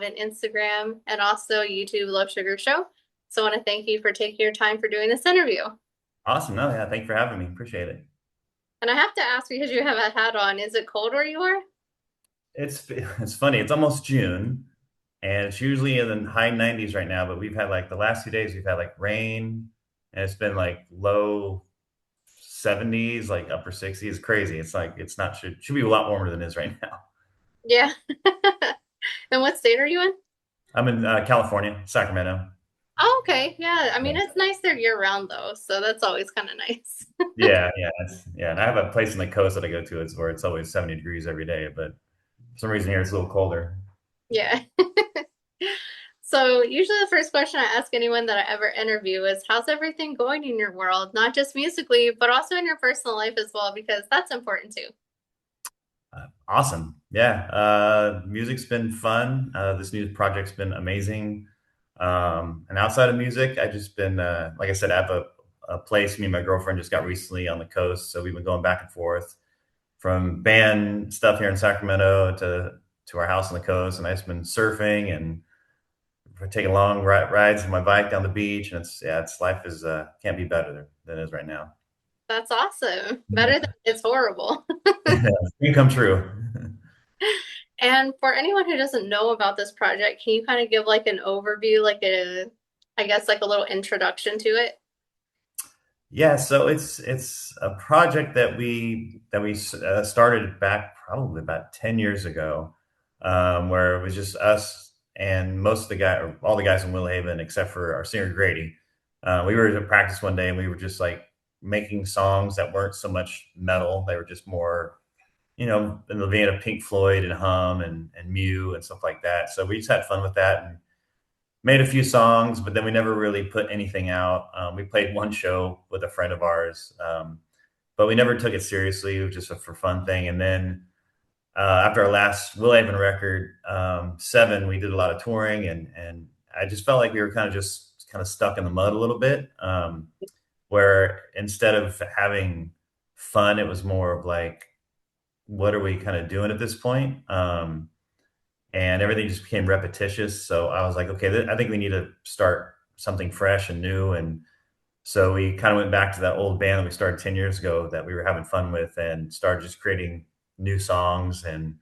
have an Instagram and also YouTube Love Sugar Show. So I want to thank you for taking your time for doing this interview. Awesome. No, yeah, thank you for having me. Appreciate it. And I have to ask because you have a hat on, is it cold where you are? It's funny. It's almost June, and it's usually in the high 90s right now. But we've had like the last 2 days, we've had like rain, and it's been like low 70s, like upper 60s. It's crazy. It's like it's not should be a lot warmer than it is right now. Yeah. And what state are you in? I'm in California, Sacramento. Oh, okay. Yeah. I mean, Yeah, it's nice there year round though, so that's always kind of nice. yeah. And I have a place on the coast that I go to. It's where it's always 70 degrees every day, but for some reason here it's a little colder. Yeah. So usually the first question I ask anyone that I ever interview is, how's everything going in your world? Not just musically, but also in your personal life as well, because that's important too. Awesome. Yeah. Music's been fun. This new project's been amazing. And outside of music, I just been, like I said, I have a place me and my girlfriend just got recently on the coast. So we've been going back and forth from band stuff here in Sacramento to our house on the coast. And I've just been surfing and taking long rides with my bike down the beach. And it's life is, can't be better than it is right now. That's awesome. Better than it's horrible. Dream come true. And for anyone who doesn't know about this project, can you kind of give like an overview, I guess like a little introduction to it? Yeah, so it's a project that we started back probably about 10 years ago, where it was just us and most of the guy, or all the guys in Willhaven, except for our singer Grady. We were at practice one day and we were just like making songs that weren't so much metal; they were just more, in the vein of Pink Floyd and Hum and Mew and stuff like that. So we just had fun with that and made a few songs, but then we never really put anything out. We played one show with a friend of ours, but we never took it seriously. It was just a for fun thing. And then after our last Will Haven record, Seven, we did a lot of touring, and I just felt like we were kind of stuck in the mud a little bit, where instead of having fun, it was more of like, what are we kind of doing at this point? And everything just became repetitious. So I was like, okay, I think we need to start something fresh and new. And so we kind of went back to that old band that we started 10 years ago that we were having fun with and started just creating new songs and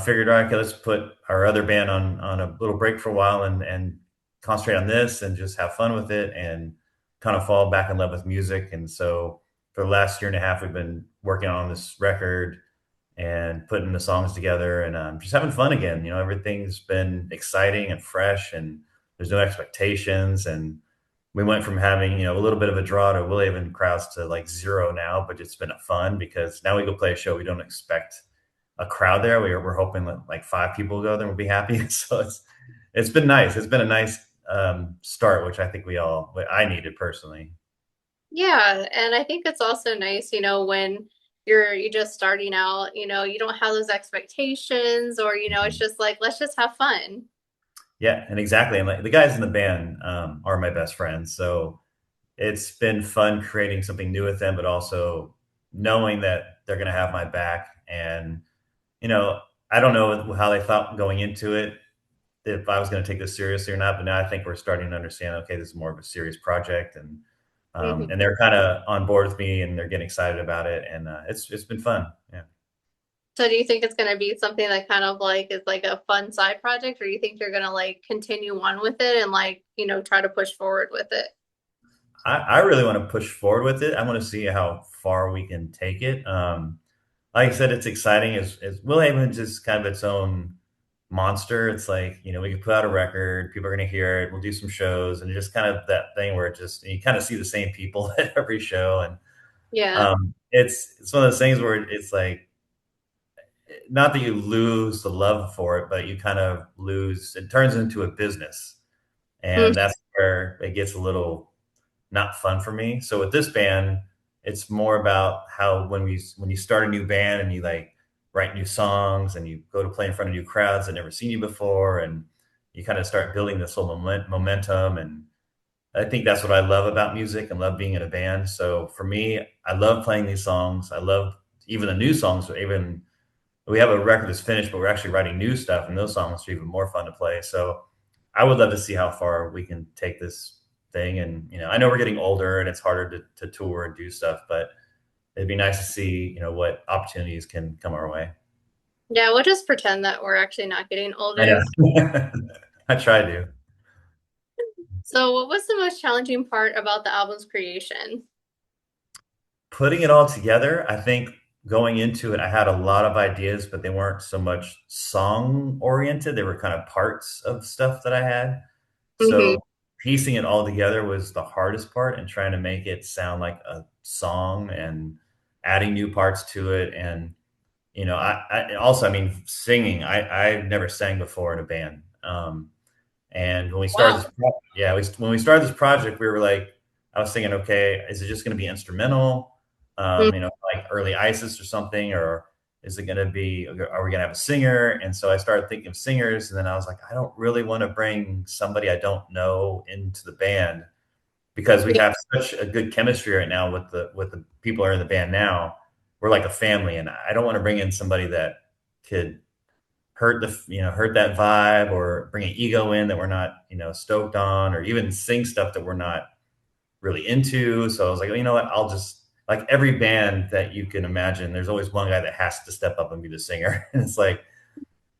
figured, all right, okay, let's put our other band on a little break for a while and concentrate on this and just have fun with it and kind of fall back in love with music. And so for the last year and a half, we've been working on this record and putting the songs together and just having fun again. Everything's been exciting and fresh, and there's no expectations. And we went from having a little bit of a draw to Will Haven crowds to like zero now, but it's been fun because now we go play a show. We don't expect a crowd there. We're hoping that like five people go there and we'll be happy. So it's been nice. It's been a nice start, which I think what I needed personally. Yeah, and I think it's also nice, when you're just starting out, you don't have those expectations or, it's just like, let's just have fun. Yeah, and exactly. And like the guys in the band are my best friends. So it's been fun creating something new with them, but also knowing that they're going to have my back. And, you know, I don't know how they thought going into it, if I was going to take this seriously or not, but now I think we're starting to understand, okay, this is more of a serious project. And Mhm. they're kind of on board with me and they're getting excited about it. And it's been fun. Yeah. So do you think it's going to be something that kind of like is like a fun side project, or do you think you're going to like continue on with it and like, try to push forward with it? I really want to push forward with it. I want to see how far we can take it. Like I said, it's exciting. As Will Haven's just kind of its own monster. It's like, we can put out a record, people are going to hear it. We'll do some shows, and just kind of that thing where it just you kind of see the same people at every show, and Yeah. it's one of those things where it's like not that you lose the love for it, but you kind of lose. It turns into a business, Mm. and that's where it gets a little not fun for me. So with this band, it's more about how when you start a new band and you like write new songs and you go to play in front of new crowds that never seen you before, and you kind of start building this whole momentum. And I think that's what I love about music and love being in a band. So for me, I love playing these songs. I love even the new songs, even we have a record that's finished, but we're actually writing new stuff, and those songs are even more fun to play. So I would love to see how far we can take this thing. And I know we're getting older, and it's harder to tour and do stuff, but it'd be nice to see what opportunities can come our way. Yeah, we'll just pretend that we're actually not getting I older. know. I try to. So, what was the most challenging part about the album's creation? Putting it all together, I think going into it, I had a lot of ideas, but they weren't so much song oriented. They were kind of parts of stuff that I had. Hmm. So piecing it all together was the hardest part, and trying to make it sound like a song and adding new parts to it. And I also, I mean, singing. I've never sang before in a band. And when we started Wow. this, yeah, when we started this project, we were like, I was thinking, okay, is it just going to be instrumental, like early ISIS or something, or is it going to be, are we going to have a singer? And so I started thinking of singers, and then I was like, I don't really want to bring somebody I don't know into the band, because we Yeah. have such a good chemistry right now with the people who are in the band now. We're like a family, and I don't want to bring in somebody that could hurt that vibe, or bring an ego in that we're not stoked on, or even sing stuff that we're not really into. So I was like, well, you know what, I'll just, like every band that you can imagine, there's always one guy that has to step up and be the singer. And it's like,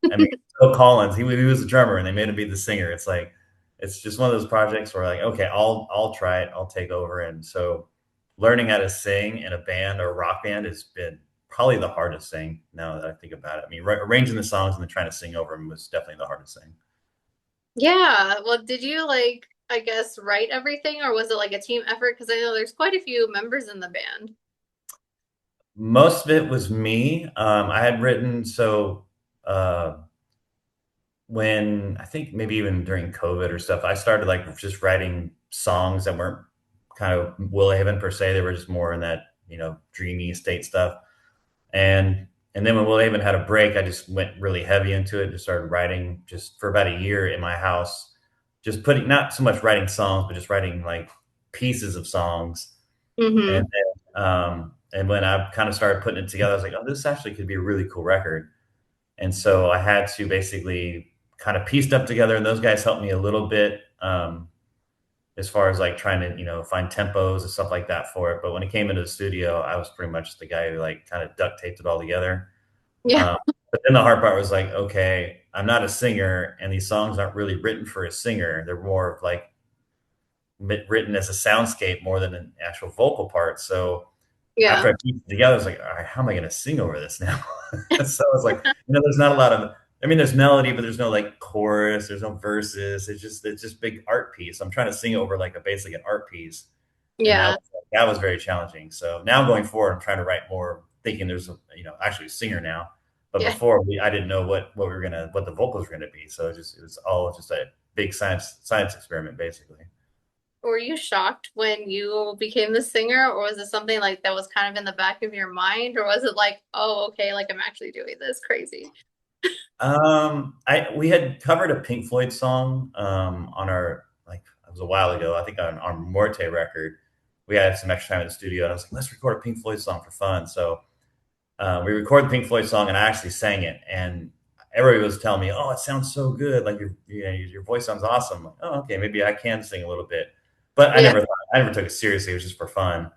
I mean, Phil Collins, he was a drummer and they made him be the singer. It's like, it's just one of those projects where like, okay, I'll try it, I'll take over. And so learning how to sing in a band or a rock band has been probably the hardest thing now that I think about it. I mean, arranging the songs and then trying to sing over them was definitely the hardest thing. Yeah. Well, did you like, I guess, write everything or was it like a team effort? Because I know there's quite a few members in the band. Most of it was me. I had written, uh, when I think maybe even during COVID or stuff, I started like just writing songs that weren't kind of Will Haven per se. They were just more in that, dreamy state stuff. And then when Will Haven had a break, I just went really heavy into it. Just started writing just for about a year in my house, just putting, not so much writing songs, but just writing like pieces of songs. And Hmm. and when I kind of started putting it together, I was like, oh, this actually could be a really cool record. And so I had to basically kind of piece stuff together, and those guys helped me a little bit, as far as like trying to find tempos and stuff like that for it. But when it came into the studio, I was pretty much the guy who like kind of duct taped it all together. Yeah. But then the hard part was like, okay, I'm not a singer, and these songs aren't really written for a singer. They're more of like written as a soundscape more than an actual vocal part. So Yeah. after I pieced it together, I was like, all right, how am I going to sing over this now? So I was like, there's not a lot of, I mean, there's melody, but there's no like chorus, there's no verses. It's just big art piece. I'm trying to sing over like a basically an art piece, and Yeah. that was very challenging. So now going forward, I'm trying to write more, thinking there's actually a singer now. But Yeah. before, I didn't know what the vocals were gonna be. So it was all just a big science experiment, basically. Were you shocked when you became the singer, or was it something like that was kind of in the back of your mind, or was it like, oh, okay, like I'm actually doing this crazy? I we had covered a Pink Floyd song on our, like, it was a while ago. I think on our Morte record, we had some extra time in the studio, and I was like, let's record a Pink Floyd song for fun. So we recorded the Pink Floyd song, and I actually sang it, and everybody was telling me, "Oh, it sounds so good! Like your voice sounds awesome." I'm like, oh, okay, maybe I can sing a little bit, but Yeah. I never took it seriously. It was just for fun.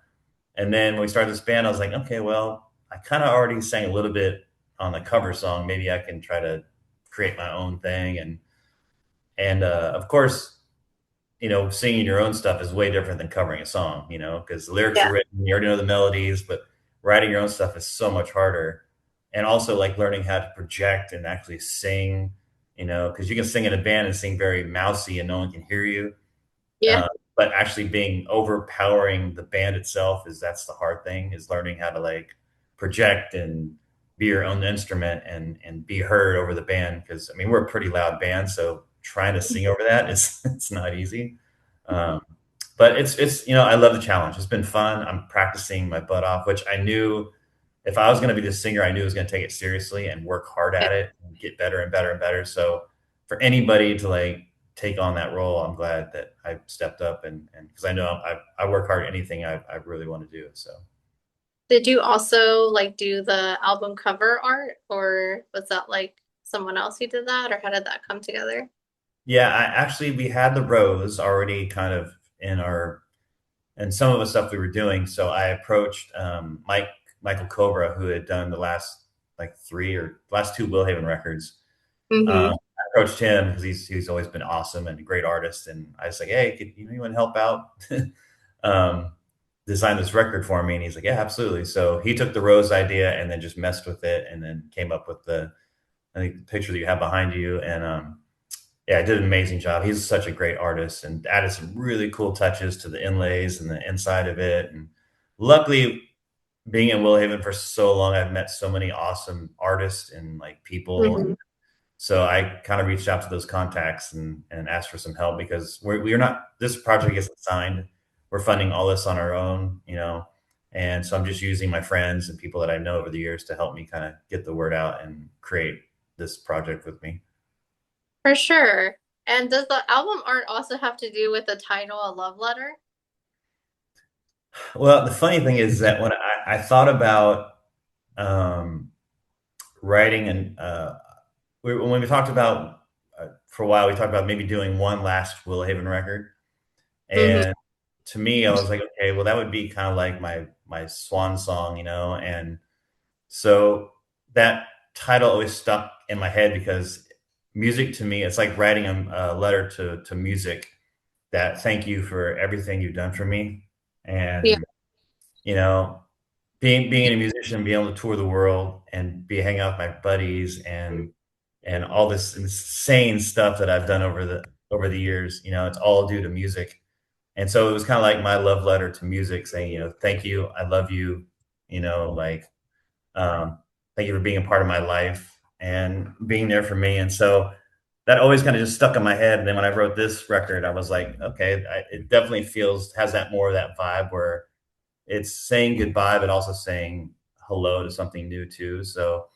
And then when we started this band, I was like, okay, well, I kind of already sang a little bit on the cover song. Maybe I can try to create my own thing. And of course, singing your own stuff is way different than covering a song. Because the lyrics Yeah. are written, you already know the melodies, but writing your own stuff is so much harder. And also like learning how to project and actually sing. Because you can sing in a band and sing very mousy and no one can hear you. Yeah. Uh, but actually being overpowering the band itself, that's the hard thing, is learning how to like project and be your own instrument and be heard over the band. Because I mean, we're a pretty loud band, so trying to sing over that is it's not easy. Um, but I love the challenge. It's been fun. I'm practicing my butt off, which I knew if I was going to be the singer, I knew I was going to take it seriously and work hard Yeah. at it and get better and better and better. So for anybody to like take on that role, I'm glad that I stepped up, and because I know I work hard at anything I really want to do. So Did you also like do the album cover art, or was that like someone else who did that, or how did that come together? Yeah, we had the rose already kind of in our and some of the stuff we were doing. So I approached Michael Cobra, who had done the last like three or last two Willhaven records. Mm-hmm. I approached him because he's always been awesome and a great artist, and I was like, "Hey, could anyone help out um, design this record for me?" And he's like, "Yeah, absolutely." So he took the rose idea and then just messed with it, and then came up with the I think the picture that you have behind you, and yeah, did an amazing job. He's such a great artist and added some really cool touches to the inlays and the inside of it. And luckily, being in Willhaven for so long, I've met so many awesome artists and like people. Mm-hmm. And so I kind of reached out to those contacts and asked for some help because we're not, this project isn't signed. We're funding all this on our own, you know. And so I'm just using my friends and people that I know over the years to help me kind of get the word out and create this project with me. For sure. And does the album art also have to do with the title, A Love Letter? Well, the funny thing is that when I thought about um, writing, and when we talked about for a while, we talked about maybe doing one last Willhaven record, Mm-hmm. and to me, I was like, okay, well, that would be kind of like my swan song, you know, and so that title always stuck in my head because music to me, it's like writing a letter to music that thank you for everything you've done for me, Yeah. and you know, being a musician, being able to tour the world and be hanging out with my buddies and all this insane stuff that I've done over the years, you know, it's all due to music. And so it was kind of like my love letter to music saying, you know, thank you, I love you, you know, like um, thank you for being a part of my life and being there for me. And so that always kind of just stuck in my head. And then when I wrote this record, I was like, okay, it definitely has that more of that vibe where it's saying goodbye, but also saying hello to something new too. So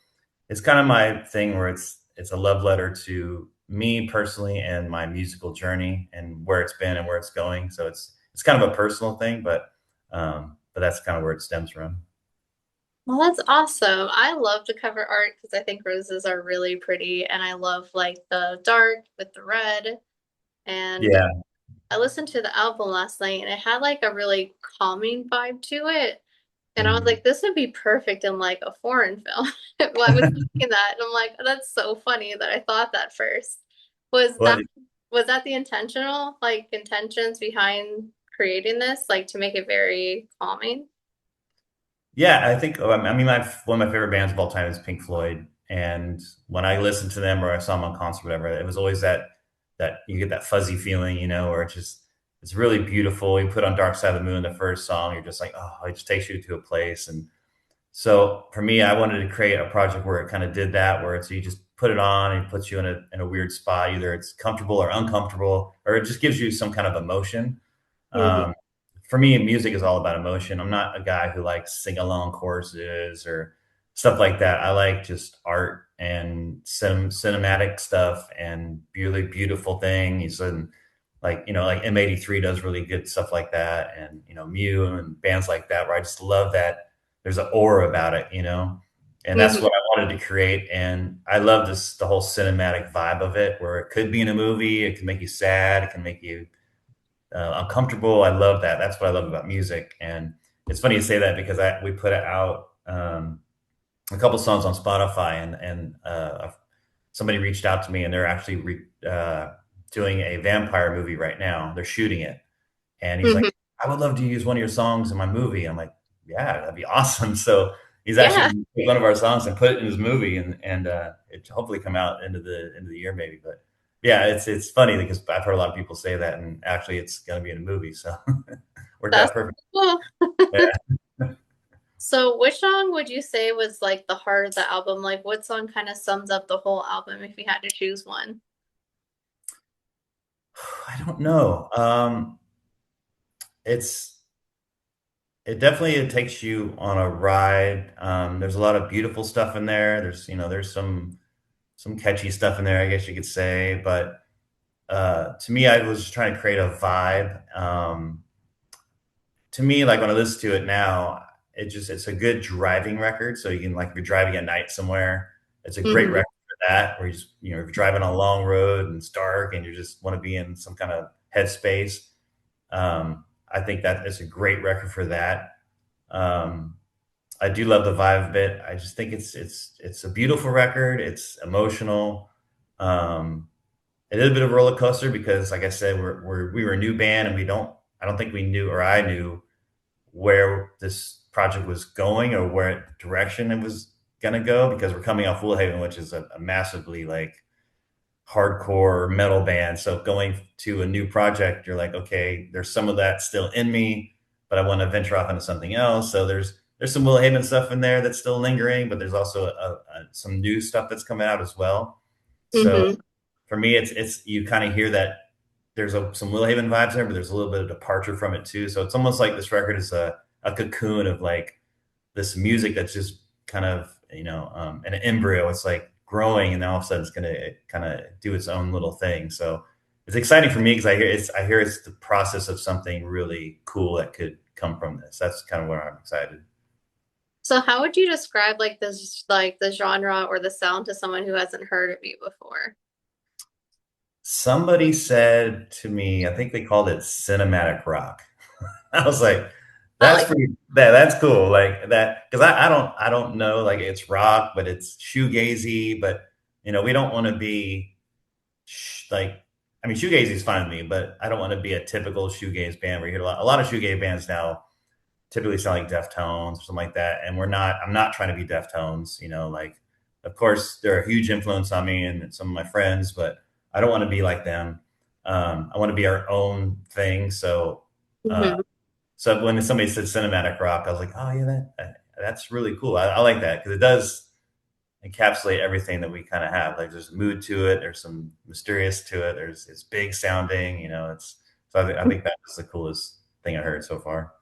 it's kind of my thing where it's a love letter to me personally and my musical journey and where it's been and where it's going. So it's kind of a personal thing, but that's kind of where it stems from. Well, that's awesome. I love to cover art because I think roses are really pretty, and I love like the dark with the red. And Yeah. I listened to the album last night, and it had like a really calming vibe to it. And I was Mhm. like, this would be perfect in like a foreign film. Well, I was thinking that, and I'm like, that's so funny that I thought that first. Was Well, that was that the intentional like intentions behind creating this, like to make it very calming? yeah, I think I mean one of my favorite bands of all time is Pink Floyd, and when I listened to them or I saw them on concert, or whatever, it was always that you get that fuzzy feeling, you know, where it's really beautiful. You put on Dark Side of the Moon, the first song, you're just like, oh, it just takes you to a place. And so for me, I wanted to create a project where it kind of did that, where it's you just put it on and it puts you in a weird spot, either it's comfortable or uncomfortable, or it just gives you some kind of emotion. Hmm. Um, for me, music is all about emotion. I'm not a guy who likes sing along choruses or stuff like that. I like just art and cinematic stuff and really beautiful things. And like, you know, like M83 does really good stuff like that. And, you know, Mew and bands like that, where I just love that there's an aura about it, you know? And that's Hmm. what I wanted to create. And I love the whole cinematic vibe of it, where it could be in a movie, it can make you sad, it can make you uncomfortable. I love that. That's what I love about music. And it's funny to say that because we put it out a couple songs on Spotify, and somebody reached out to me, and they're actually doing a vampire movie right now. They're shooting it, and he's like, Hmm. "I would love to use one of your songs in my movie." I'm like, "Yeah, that'd be awesome." So he's actually Yeah, going to take one of our songs and put it in his movie, and it hopefully come out into the year maybe. But yeah, it's funny because I've heard a lot of people say that, and actually, it's going to be in a movie, so worked that's out perfect. cool. Yeah. So, which song would you say was like the heart of the album? Like, what song kind of sums up the whole album if you had to choose one? I don't know. It's it definitely it takes you on a ride. There's a lot of beautiful stuff in there. There's some catchy stuff in there, I guess you could say. But to me, I was just trying to create a vibe. To me, like when I listen to it now, it's a good driving record. So you can, like, if you're driving at night somewhere, it's a great Hmm. record for that. Where if you're driving on a long road and it's dark and you just want to be in some kind of headspace, I think that is a great record for that. Um, I do love the vibe of it. I just think it's a beautiful record. It's emotional. Um, a little bit of a roller coaster because, like I said, we were a new band and I don't think we knew, or I knew, where this project was going or where direction it was gonna go, because we're coming off Woolhaven, which is a massively, like, hardcore metal band. So going to a new project, you're like, okay, there's some of that still in me, but I want to venture off into something else. So there's some Will Haven stuff in there that's still lingering, but there's also some new stuff that's coming out as well. So Hmm. for me, it's you kind of hear that there's some Will Haven vibes there, but there's a little bit of departure from it too. So it's almost like this record is a cocoon of, like, this music that's just kind of, an embryo. It's like growing, and then all of a sudden it's going to kind of do its own little thing. So it's exciting for me because I hear it's the process of something really cool that could come from this. That's kind of where I'm excited. So how would you describe like this, like the genre or the sound to someone who hasn't heard of you before? Somebody said to me, I think they called it cinematic rock. I was like, I that's like pretty, that's cool. Like that, because I don't know, like, it's rock, but it's shoegazy, but we don't want to be like, I mean, shoegaze is fine with me, but I don't want to be a typical shoegaze band where you hear a lot of shoegaze bands now typically sound like Deftones or something like that. And I'm not trying to be Deftones, like, of course, they're a huge influence on me and some of my friends, but I don't want to be like them. I want to be our own thing. So, uh, it. so when somebody said cinematic rock, I was like, oh yeah, that's really cool. I like that because it does encapsulate everything that we kind of have. Like, there's mood to it. There's some mysterious to it. It's big sounding. I think that was the coolest thing I heard so far.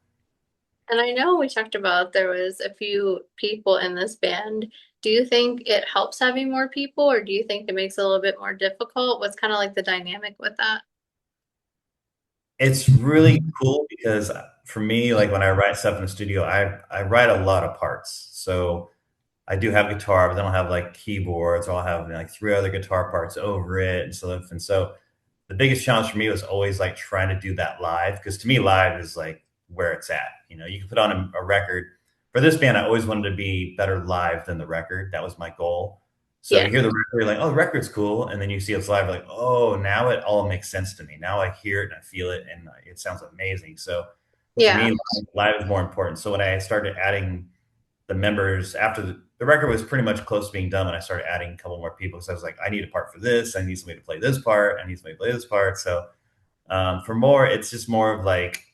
And I know we talked about there was a few people in this band. Do you think it helps having more people, or do you think it makes it a little bit more difficult? What's kind of like the dynamic with that? It's really cool because for me, like, when I write stuff in the studio, I write a lot of parts. So I do have guitar, but I don't have, like, keyboards. I'll have, like, three other guitar parts over it and so the biggest challenge for me was always, like, trying to do that live, because to me live is like where it's at. You can put on a record. For this band, I always wanted to be better live than the record. That was my goal. So Yeah. you hear the record, you're like, oh, the record's cool, and then you see it's live, you're like, oh, now it all makes sense to me. Now I hear it and I feel it, and it sounds amazing. So for Yeah. me, live is more important. So when I started adding the members after the record was pretty much close to being done, and I started adding a couple more people, because I was like, I need a part for this. I need somebody to play this part. I need somebody to play this part. So for more, it's just more of like,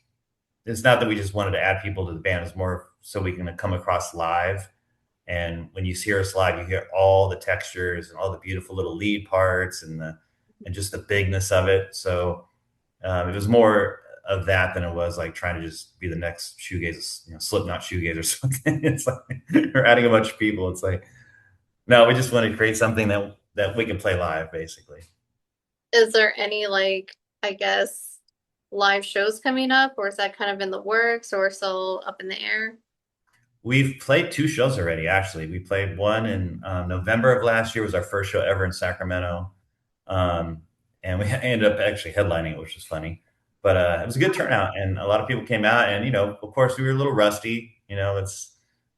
it's not that we just wanted to add people to the band. It's more so we can come across live. And when you hear us live, you hear all the textures and all the beautiful little lead parts and just the bigness of it. So it was more of that than it was like trying to just be the next shoegaze, Slipknot shoegaze or something. It's like we're adding a bunch of people. It's like, no, we just want to create something that we can play live, basically. Is there any like, I guess, live shows coming up, or is that kind of in the works or still up in the air? We've played two shows already. Actually, we played one in November of last year. Was our first show ever in Sacramento, um, and we ended up actually headlining it, which was funny. But it was a good turnout, and a lot of people came out. And of course, we were a little rusty. It's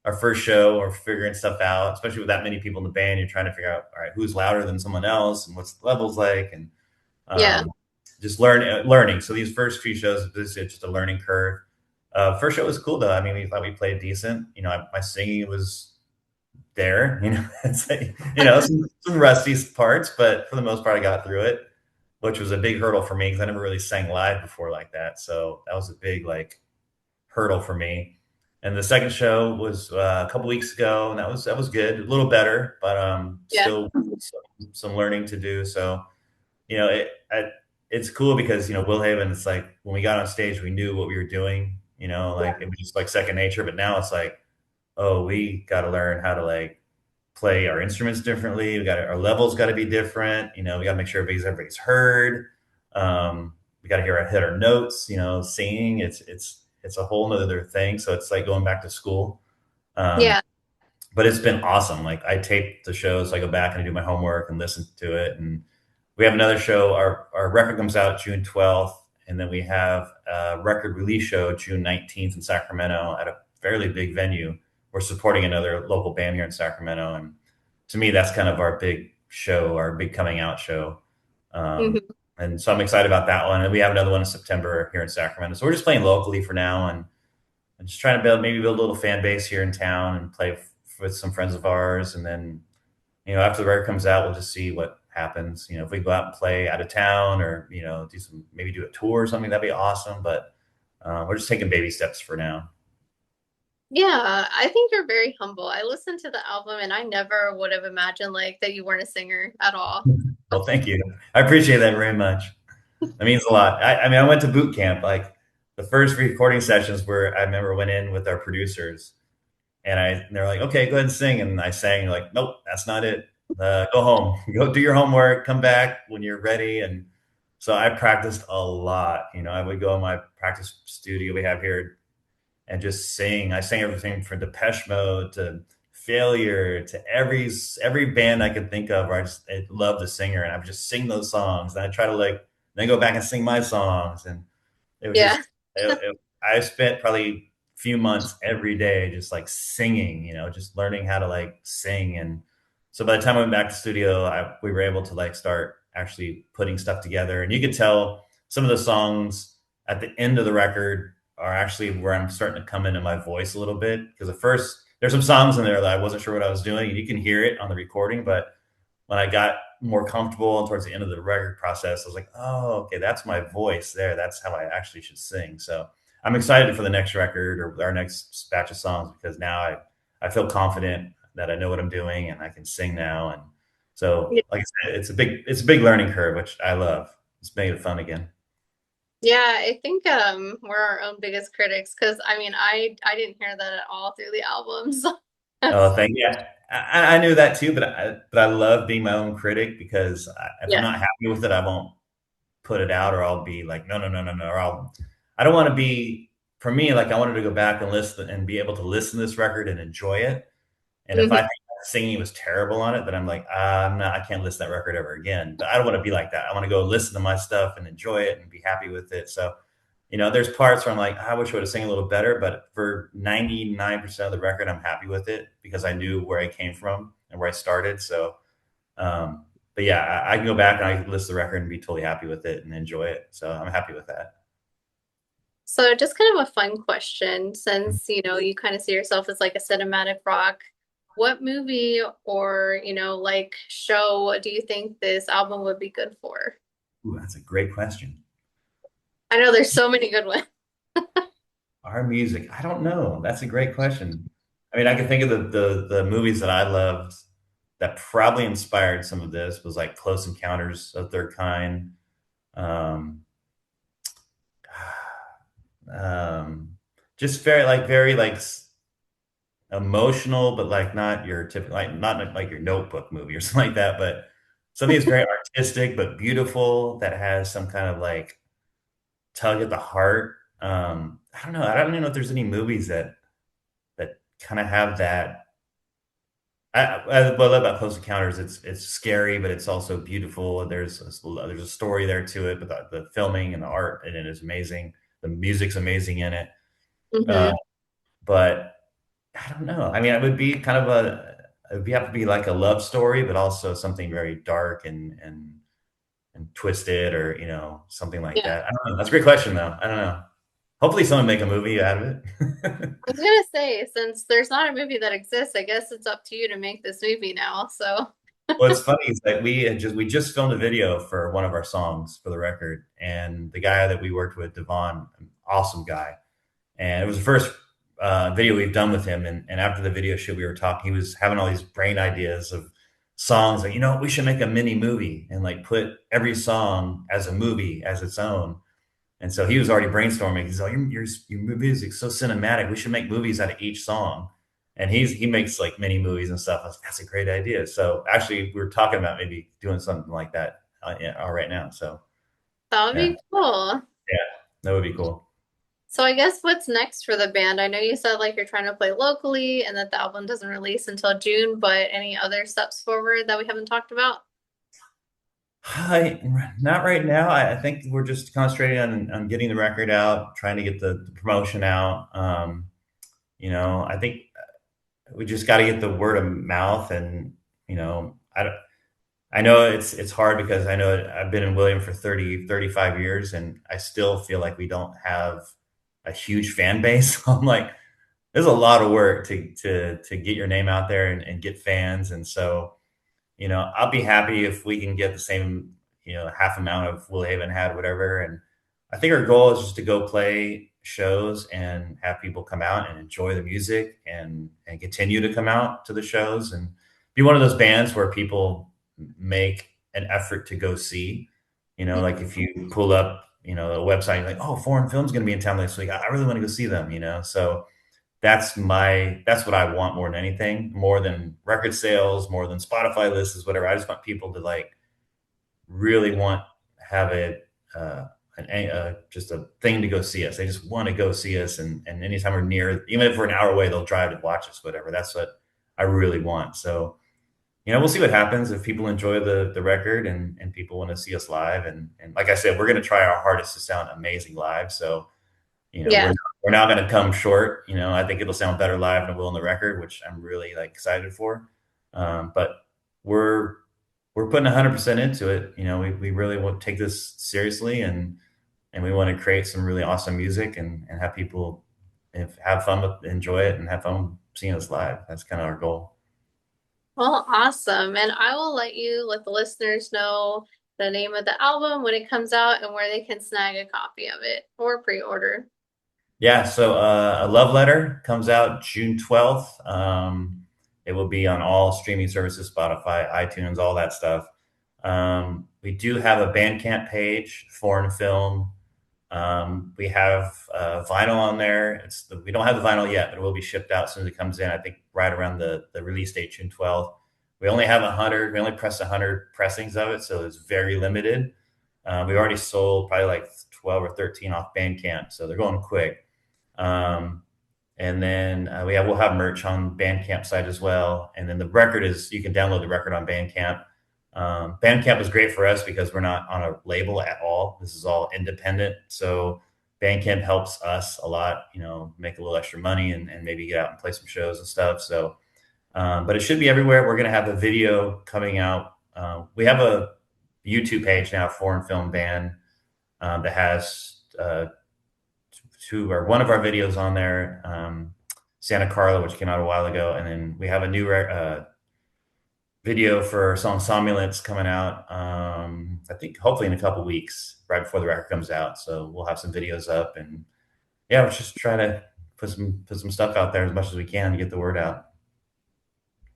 our first show. We're figuring stuff out, especially with that many people in the band. You're trying to figure out, all right, who's louder than someone else, and what's the levels like, and Yeah. um, just learning. So these first few shows, this is just a learning curve. First show was cool though. I mean, we thought we played decent. My singing was there. It's like, some rusty parts, but for the most part, I got through it, which was a big hurdle for me because I never really sang live before like that. So that was a big, like, hurdle for me. And the second show was a couple weeks ago, and that was good, a little better, but Yeah. still some learning to do. So it's cool because Will Haven. It's like when we got on stage, we knew what we were doing. Like, it was just like second nature. But now it's like, oh, we got to learn how to, like, play our instruments differently. Our levels got to be different. We got to make sure everybody's heard. We got to hit our notes. Singing. It's it's a whole nother thing. So it's like going back to school. Um, Yeah. but it's been awesome. Like I tape the shows, so I go back and I do my homework and listen to it. And we have another show. Our record comes out June 12th, and then we have a record release show June 19th in Sacramento at a fairly big venue. We're supporting another local band here in Sacramento, and to me, that's kind of our big show, our big coming out show. Hmm. And so I'm excited about that one. And we have another one in September here in Sacramento. So we're just playing locally for now, and just trying to build a little fan base here in town and play with some friends of ours. And then, after the record comes out, we'll just see what happens. If we go out and play out of town, or do a tour or something, that'd be awesome. But we're just taking baby steps for now. Yeah, I think you're very humble. I listened to the album and I never would have imagined like that you weren't a singer at all. Well, thank you. I appreciate that very much. That means a lot. I mean, I went to boot camp. Like the first recording sessions where I remember went in with our producers, and they're like, okay, go ahead and sing. And I sang, like, nope, that's not it. Go home, go do your homework, come back when you're ready. And so I practiced a lot. I would go in my practice studio we have here and just sing. I sang everything from Depeche Mode to Failure to every band I could think of where I love the singer, and I would just sing those songs. And I try to like then go back and sing my songs, and it was Yeah. just I spent probably a few months every day just like singing, just learning how to like sing. And so by the time I went back to studio, we were able to like start actually putting stuff together. And you could tell some of the songs at the end of the record are actually where I'm starting to come into my voice a little bit. Because at first there's some songs in there that I wasn't sure what I was doing, and you can hear it on the recording. But when I got more comfortable and towards the end of the record process, I was like, oh, okay, that's my voice there. That's how I actually should sing. So I'm excited for the next record or our next batch of songs, because now I feel confident that I know what I'm doing and I can sing now. And so, like I said, it's a big learning curve, which I love. It's made it fun again. Yeah, I think we're our own biggest critics because I mean I didn't hear that at all through the albums. Oh, thank you. Yeah, I knew that too, but I love being my own critic, because if I'm Yeah. not happy with it, I won't put it out, or I'll be like, no, no, no, no, no, or I don't want to be, for me, like I wanted to go back and listen and be able to listen to this record and enjoy it. And if Hmm. I think singing was terrible on it, then I'm like, I can't listen to that record ever again. But I don't want to be like that. I want to go listen to my stuff and enjoy it and be happy with it. So, there's parts where I'm like, I wish I would have sang a little better, but for 99% of the record, I'm happy with it because I knew where I came from and where I started. So, but yeah, I can go back and I can listen to the record and be totally happy with it and enjoy it. So I'm happy with that. So just kind of a fun question, since you kind of see yourself as like a cinematic rock. What movie or like show do you think this album would be good for? Ooh, that's a great question. I know there's so many good ones. Our music, I don't know. That's a great question. I mean, I can think of the movies that I loved that probably inspired some of this was like Close Encounters of Third Kind. Um, um, just very emotional, but like not your typical, like not like your Notebook movie or something like that, but something that's very artistic but beautiful, that has some kind of like tug at the heart. I don't know. I don't even know if there's any movies that kind of have that. What I love about Close Encounters, it's scary, but it's also beautiful. There's a story there to it, but the filming and the art in it is amazing. The music's amazing in it. Uh, Hmm. but I don't know. I mean, it would have to be like a love story, but also something very dark and twisted, or something like Yeah. that. I don't know. That's a great question, though. I don't know. Hopefully, someone make a movie out of it. I was gonna say, since there's not a movie that exists, I guess it's up to you to make this movie now. So, What's funny is that we just filmed a video for one of our songs for the record, and the guy that we worked with, Devon, an awesome guy, and it was the first video we've done with him. And after the video shoot, we were talking. He was having all these brain ideas of songs, like, we should make a mini movie and like put every song as a movie as its own. And so he was already brainstorming. He's like, your music's so cinematic. We should make movies out of each song. And he makes like mini movies and stuff. I was like, that's a great idea. So actually, we were talking about maybe doing something like that right now. So that would yeah, be cool. yeah, that would be cool. So I guess what's next for the band? I know you said like you're trying to play locally and that the album doesn't release until June, but any other steps forward that we haven't talked about? I, Not right now. I think we're just concentrating on getting the record out, trying to get the promotion out. I think we just got to get the word of mouth, and I know it's hard because I know I've been in William for 35 years, and I still feel like we don't have a huge fan base. I'm like, there's a lot of work to get your name out there and get fans, and so I'll be happy if we can get the same, half amount of Will Haven had, whatever. And I think our goal is just to go play shows and have people come out and enjoy the music and continue to come out to the shows and be one of those bands where people make an effort to go see. Like if you pull up, a website, you're like, oh, foreign film's going to be in town this week. I really want to go see them. So that's what I want more than anything, more than record sales, more than Spotify lists, whatever. I just want people to like really want have it just a thing to go see us. They just want to go see us, and anytime we're near, even if we're an hour away, they'll drive to watch us, whatever. That's what I really want. So we'll see what happens if people enjoy the record and people want to see us live. And like I said, we're going to try our hardest to sound amazing live. So Yeah. we're not going to come short. I think it'll sound better live than it will on the record, which I'm really like excited for. But we're we're putting 100% into it. We really want to take this seriously, and we want to create some really awesome music and have people have fun with, enjoy it, and have fun seeing us live. That's kind of our goal. Well, awesome. And I will let the listeners know the name of the album when it comes out and where they can snag a copy of it or pre-order. Yeah, so a love letter comes out June 12th. It will be on all streaming services, Spotify, iTunes, all that stuff. We do have a Bandcamp page, Foreign Film. We have vinyl on there. We don't have the vinyl yet, but it will be shipped out as soon as it comes in. I think right around the release date, June 12th. We only have 100. We only pressed 100 pressings of it, so it's very limited. We already sold probably like 12 or 13 off Bandcamp, so they're going quick. Um, and then we'll have merch on Bandcamp site as well. And then the record is you can download the record on Bandcamp. Bandcamp is great for us because we're not on a label at all. This is all independent. So Bandcamp helps us a lot, make a little extra money and maybe get out and play some shows and stuff. So, but it should be everywhere. We're going to have a video coming out. We have a YouTube page now, Foreign Film Band, that has one of our videos on there, Santa Carla, which came out a while ago. And then we have a new video for our song Somnolence coming out. I think hopefully in a couple weeks, right before the record comes out. So we'll have some videos up, and yeah, we're just trying to put some stuff out there as much as we can to get the word out.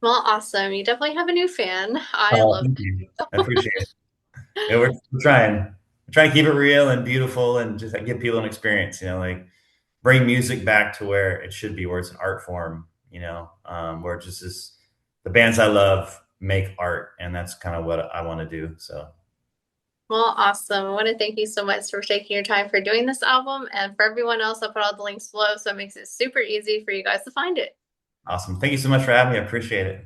Well, awesome. You definitely have a new fan. I Oh, love thank you. I appreciate it. Yeah, we're trying. We're trying to keep it real and beautiful, and just give people an experience. Like bring music back to where it should be, where it's an art form. Where it just is the bands I love make art, and that's kind of what I want to do. So Well, awesome. I want to thank you so much for taking your time for doing this album. And for everyone else, I'll put all the links below so it makes it super easy for you guys to find it. awesome! Thank you so much for having me. I appreciate it.